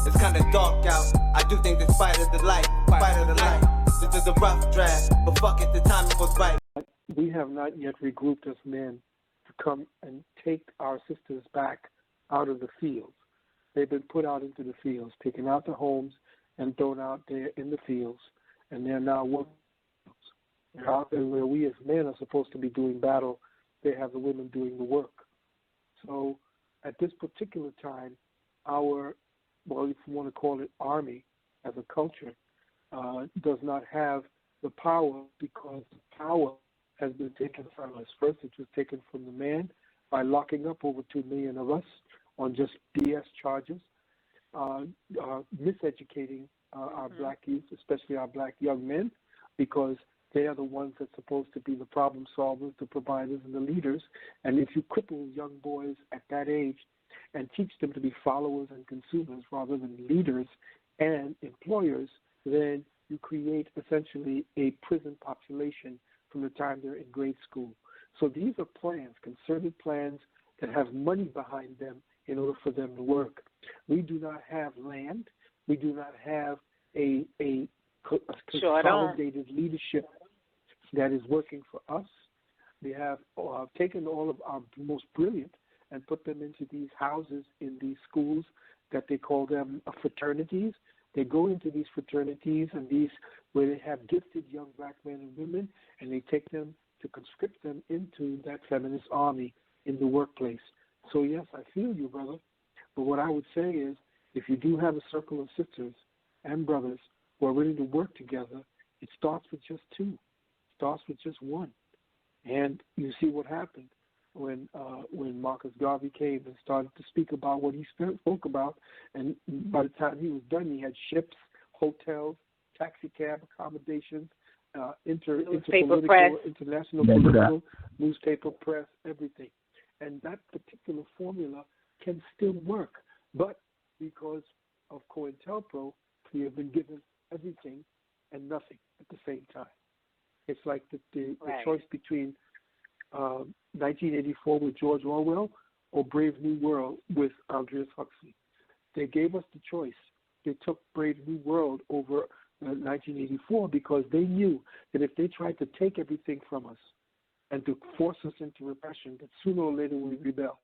It's kinda dark out. I do think this fight of the light, fight of the light. This is a rough draft, but fuck it, the timing was right. We have not yet regrouped as men to come and take our sisters back out of the fields. They've been put out into the fields, taken out the homes and thrown out there in the fields, and they're now working. They're out there where we as men are supposed to be doing battle. They have the women doing the work. So at this particular time, our, well, if you want to call it army as a culture, does not have the power, because the power has been taken from us. First, it was taken from the man by locking up over 2 million of us on just BS charges, miseducating our black youth, especially our black young men, because they are the ones that's supposed to be the problem solvers, the providers, and the leaders. And if you cripple young boys at that age and teach them to be followers and consumers rather than leaders and employers, then you create essentially a prison population from the time they're in grade school. So these are plans, concerted plans that have money behind them in order for them to work. We do not have land. We do not have a consolidated leadership that is working for us. They have taken all of our most brilliant and put them into these houses in these schools that they call them fraternities. They go into these fraternities and these where they have gifted young black men and women, and they take them to conscript them into that feminist army in the workplace. So yes, I feel you, brother. But what I would say is, if you do have a circle of sisters and brothers who are willing to work together, it starts with just 2. It starts with just 1. And you see what happened when Marcus Garvey came and started to speak about what he spoke about. And by the time he was done, he had ships, hotels, taxi cab accommodations, interpolitical, press, international political, newspaper press, everything. And that particular formula can still work. But because of COINTELPRO, we have been given everything and nothing at the same time. It's like the choice between 1984 with George Orwell or Brave New World with Aldous Huxley. They gave us the choice. They took Brave New World over 1984 because they knew that if they tried to take everything from us and to force us into repression, that sooner or later we rebel.